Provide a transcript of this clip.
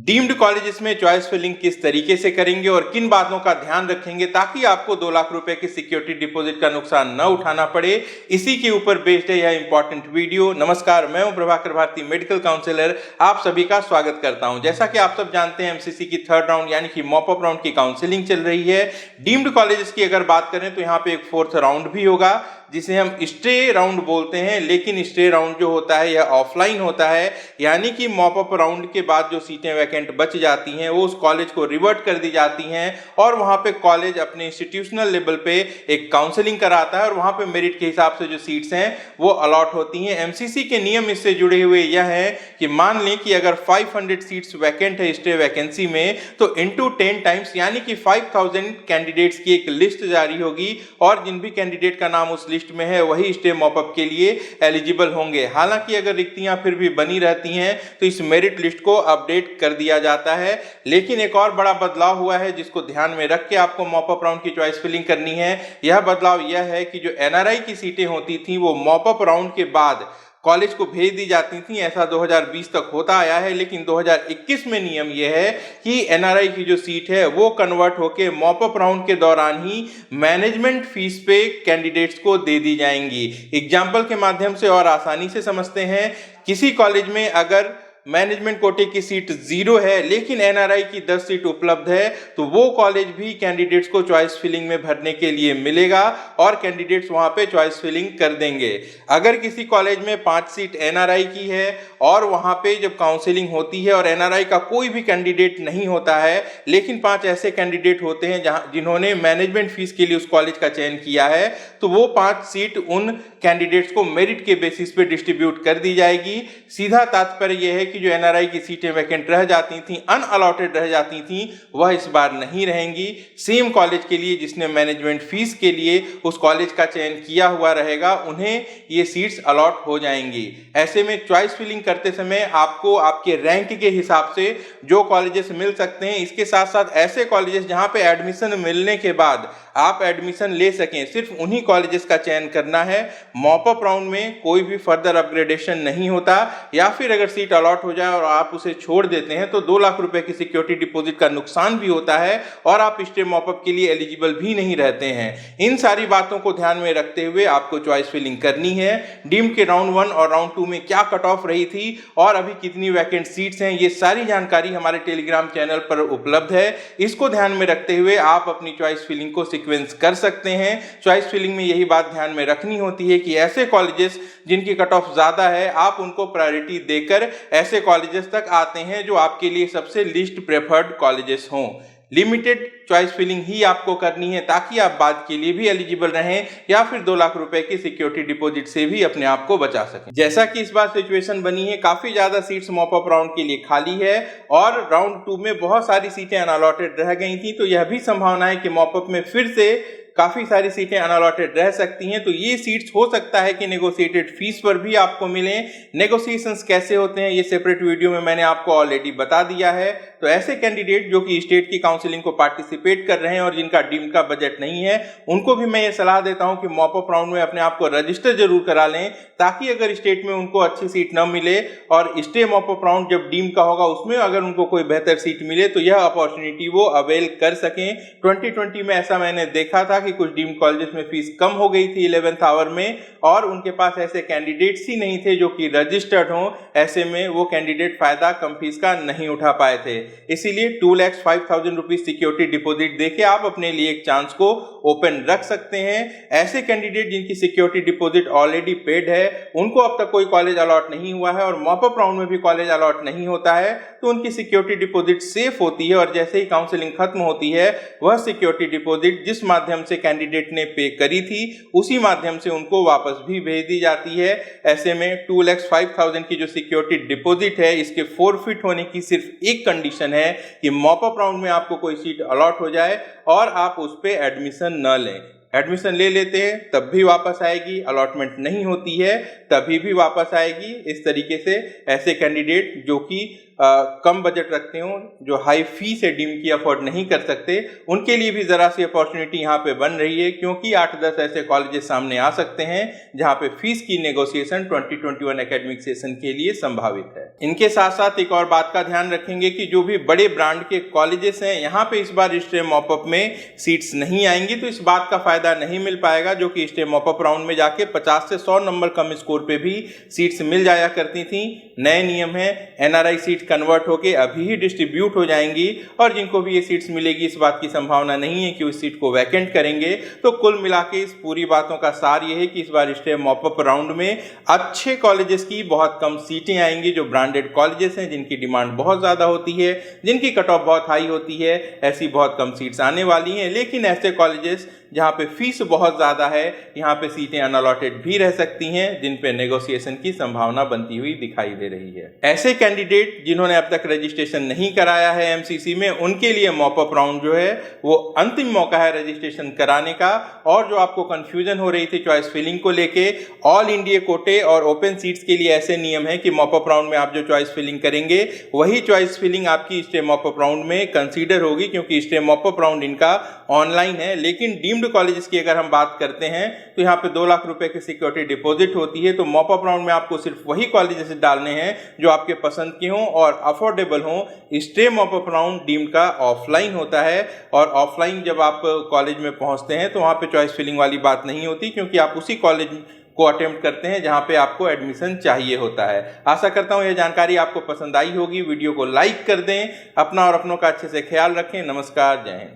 Deemed colleges में choice filling किस तरीके से करेंगे और किन बातों का ध्यान रखेंगे ताकि आपको 2 लाख रुपए की सिक्योरिटी डिपॉजिट का नुकसान न उठाना पड़े, इसी के ऊपर बेस्ड है यह इंपॉर्टेंट वीडियो। नमस्कार, मैं हूं प्रभाकर भारती, मेडिकल काउंसलर। आप सभी का स्वागत करता हूं। जैसा कि आप सब जानते हैं, एमसीसी की 3rd राउंड यानी कि मॉप अप राउंड की काउंसलिंग चल रही है। डीम्ड कॉलेजेस की अगर बात करें तो यहाँ पे एक 4th राउंड भी होगा जिसे हम स्टे राउंड बोलते हैं, लेकिन स्टे राउंड जो होता है यह ऑफलाइन होता है, यानी कि मॉप अप राउंड के बाद जो सीटें वैकेंट बच जाती हैं वो उस कॉलेज को रिवर्ट कर दी जाती हैं और वहां पे कॉलेज अपने इंस्टीट्यूशनल लेवल पे एक काउंसलिंग कराता है और वहां पे मेरिट के हिसाब से जो सीट्स हैं वो अलॉट होती हैं। एमसीसी के नियम इससे जुड़े हुए यह है कि मान लें कि अगर 500 सीट्स वैकेंट है स्टे वैकेंसी में, तो इनटू 10 टाइम्स यानी कि 5000 कैंडिडेट्स की एक लिस्ट जारी होगी और जिन भी कैंडिडेट का नाम उस लिस्ट में है वही स्टे मॉपअप के लिए एलिजिबल होंगे। हालांकि अगर रिक्तियां फिर भी बनी रहती हैं तो इस मेरिट लिस्ट को अपडेट कर दिया जाता है। लेकिन एक और बड़ा बदलाव हुआ है जिसको ध्यान में रख के आपको मॉपअप राउंड की चॉइस फिलिंग करनी है। यह बदलाव यह है कि जो एनआरआई की सीटें होती थी वो मॉपअप राउंड के बाद कॉलेज को भेज दी जाती थी। ऐसा 2020 तक होता आया है, लेकिन 2021 में नियम यह है कि एनआरआई की जो सीट है वो कन्वर्ट होके मॉप अप राउंड के दौरान ही मैनेजमेंट फीस पे कैंडिडेट्स को दे दी जाएंगी। एग्जाम्पल के माध्यम से और आसानी से समझते हैं, किसी कॉलेज में अगर मैनेजमेंट कोटे की सीट 0 है लेकिन एनआरआई की 10 सीट उपलब्ध है तो वो कॉलेज भी कैंडिडेट्स को चॉइस फिलिंग में भरने के लिए मिलेगा और कैंडिडेट्स वहां पे चॉइस फिलिंग कर देंगे। अगर किसी कॉलेज में 5 सीट एनआरआई की है और वहां पे जब काउंसलिंग होती है और एनआरआई का कोई भी कैंडिडेट नहीं होता है, लेकिन 5 ऐसे कैंडिडेट होते हैं जिन्होंने मैनेजमेंट फीस के लिए उस कॉलेज का चयन किया है, तो वो 5 सीट उन कैंडिडेट्स को मेरिट के बेसिस पे डिस्ट्रीब्यूट कर दी जाएगी। सीधा तात्पर्य यह है कि जो एनआरआई की सीटें वैकेंट रह जाती थी, अनअलॉटेड रह जाती थी, वह इस बार नहीं रहेंगी। सेम कॉलेज के लिए जिसने मैनेजमेंट फीस के लिए उस कॉलेज का चयन किया हुआ रहेगा, उन्हें ये सीट्स अलॉट हो जाएंगी। ऐसे में चॉइस फिलिंग करते समय आपको आपके रैंक के हिसाब से जो कॉलेजेस मिल सकते हैं, इसके साथ साथ ऐसे कॉलेजेस जहां पे एडमिशन मिलने के बाद आप एडमिशन ले सकें, सिर्फ उन्हीं कॉलेजेस का चयन करना है। मॉप अप राउंड में कोई भी फर्दर अपग्रेडेशन नहीं होता, या फिर अगर सीट अलॉट हो जाए और आप उसे छोड़ देते हैं तो 2 लाख रुपए की सिक्योरिटी डिपॉजिट का नुकसान भी होता है और आप स्टे मॉप अप के लिए एलिजिबल भी नहीं रहते हैं। इन सारी बातों को ध्यान में रखते हुए आपको चॉइस फिलिंग करनी है। डीम के राउंड 1 और राउंड 2 में क्या कट ऑफ रही थी और अभी कितनी वैकेंट सीट्स हैं, ये सारी जानकारी हमारे टेलीग्राम चैनल पर उपलब्ध है। इसको ध्यान में रखते हुए आप अपनी चॉइस फिलिंग को सीक्वेंस कर सकते हैं। चॉइस फिलिंग में यही बात ध्यान में रखनी होती है कि ऐसे कॉलेजेस जिनकी कट ऑफ ज्यादा है, आप उनको प्रायोरिटी देकर ऐसे कॉलेजेस तक आते हैं जो आपके लिए सबसे लीस्ट प्रेफर्ड कॉलेजेस हों। लिमिटेड चॉइस फिलिंग ही आपको करनी है ताकि आप बाद के लिए भी एलिजिबल रहें या फिर 2 लाख रुपए की सिक्योरिटी डिपॉजिट से भी अपने आप को बचा सकें। जैसा कि इस बार सिचुएशन बनी है, काफी ज्यादा सीट्स मॉप अप राउंड के लिए खाली है और राउंड 2 में बहुत सारी सीटें अनअलॉटेड रह गई थी, तो यह भी संभावना है कि मॉप अप में फिर से काफी सारी सीटें अनअलॉटेड रह सकती हैं। तो ये सीट्स हो सकता है कि नेगोशिएटेड फीस पर भी आपको मिले। नेगोशिएशंस कैसे होते हैं ये सेपरेट वीडियो में मैंने आपको ऑलरेडी बता दिया है। तो ऐसे कैंडिडेट जो कि स्टेट की काउंसलिंग को पार्टिसिपेट कर रहे हैं और जिनका डीम का बजट नहीं है, उनको भी मैं ये सलाह देता हूं कि मॉप अप राउंड में अपने आप को रजिस्टर जरूर करा लें, ताकि अगर स्टेट में उनको अच्छी सीट न मिले और स्टे मॉप अप राउंड जब डीम का होगा उसमें अगर उनको कोई बेहतर सीट मिले तो यह अपॉर्चुनिटी वो अवेल कर सकें। 2020 में ऐसा मैंने देखा था कि कुछ डीम कॉलेजेस में फीस कम हो गई थी 11th आवर में और उनके पास ऐसे कैंडिडेट्स ही नहीं थे जो कि रजिस्टर्ड हों। ऐसे में वो कैंडिडेट फायदा कम फीस का नहीं उठा पाए थे। इसीलिए 2,05,000 रुपीज सिक्योरिटी डिपॉजिट देके आप अपने लिए एक चांस को ओपन रख सकते हैं। ऐसे कैंडिडेट जिनकी सिक्योरिटी डिपॉजिट ऑलरेडी पेड है, उनको अब तक कोई कॉलेज अलॉट नहीं हुआ है और मॉप अप राउंड में भी कॉलेज अलॉट नहीं होता है, तो उनकी सिक्योरिटी डिपॉजिट सेफ होती है और जैसे ही काउंसलिंग खत्म होती है वह सिक्योरिटी डिपॉजिट जिस माध्यम से कैंडिडेट ने पे करी थी उसी माध्यम से उनको वापस भी भेज दी जाती है। ऐसे में 2,05,000 की जो सिक्योरिटी डिपॉजिट है, इसके फोरफिट होने की सिर्फ एक कंडीशन है कि मॉप अप राउंड में आपको कोई सीट अलॉट हो जाए और आप उस पे एडमिशन न लें। एडमिशन ले लेते हैं तब भी वापस आएगी, अलॉटमेंट नहीं होती है तभी भी वापस आएगी। इस तरीके से ऐसे कैंडिडेट जो कि कम बजट रखते हो, जो हाई फी से डीम की अफोर्ड नहीं कर सकते, उनके लिए भी ज़रा सी अपॉर्चुनिटी यहाँ पे बन रही है, क्योंकि 8-10 ऐसे कॉलेजेस सामने आ सकते हैं जहाँ पे फीस की नेगोशिएशन 2021 एकेडमिक सेशन के लिए संभावित है। इनके साथ साथ एक और बात का ध्यान रखेंगे कि जो भी बड़े ब्रांड के कॉलेजेस हैं, यहाँ पे इस बार स्टेम मॉपअप में सीट्स नहीं आएंगी, तो इस बात का फायदा नहीं मिल पाएगा जो कि स्टेम मॉपअप राउंड में जाके 50 से 100 नंबर कम स्कोर पे भी सीट्स मिल जाया करती थी। नए नियम है, एनआरआई सीट कन्वर्ट होके अभी ही डिस्ट्रीब्यूट हो जाएंगी और जिनको भी ये सीट्स मिलेगी इस बात की संभावना नहीं है कि उस सीट को वैकेंट करेंगे। तो कुल मिला के इस पूरी बातों का सार ये है कि इस बार स्टेम मॉपअप राउंड में अच्छे कॉलेजेस की बहुत कम सीटें आएंगी। जो ब्रांडेड कॉलेजेस हैं, जिनकी डिमांड बहुत ज़्यादा होती है, जिनकी कट ऑफ बहुत हाई होती है, ऐसी बहुत कम सीट्स आने वाली हैं। लेकिन ऐसे कॉलेजेस जहाँ पे फीस बहुत ज़्यादा है, यहाँ पे सीटें अनअलॉटेड भी रह सकती हैं, जिन पे नेगोशिएशन की संभावना बनती हुई दिखाई दे रही है। ऐसे कैंडिडेट जिन्होंने अब तक रजिस्ट्रेशन नहीं कराया है एमसीसी में, उनके लिए मॉपअप राउंड जो है वो अंतिम मौका है रजिस्ट्रेशन कराने का। और जो आपको कंफ्यूजन हो रही थी चॉइस फिलिंग को लेके, ऑल इंडिया कोटे और ओपन सीट्स के लिए ऐसे नियम है कि मॉपअप राउंड में आप जो चॉइस फिलिंग करेंगे वही चॉइस फिलिंग आपकी स्टेम मॉपअप राउंड में कंसीडर होगी, क्योंकि स्टेम मॉपअप राउंड इनका ऑनलाइन है। लेकिन डीम्ड कॉलेजेस की अगर हम बात करते हैं तो यहाँ पे 2 लाख रुपए की सिक्योरिटी डिपॉजिट होती है। तो मॉपअप राउंड में आपको सिर्फ वही कॉलेजेस डालने हैं जो आपके पसंद के हों और अफोर्डेबल हों। स्टेम मॉपअप राउंड डीम्ड का ऑफलाइन होता है और ऑफलाइन जब आप कॉलेज में पहुंचते हैं तो वहाँ पे चॉइस फिलिंग वाली बात नहीं होती, क्योंकि आप उसी कॉलेज को अटेम्प्ट करते हैं जहां पे आपको एडमिशन चाहिए होता है। आशा करता हूं यह जानकारी आपको पसंद आई होगी। वीडियो को लाइक कर दें, अपना और अपनों का अच्छे से ख्याल रखें। नमस्कार, जय हिंद।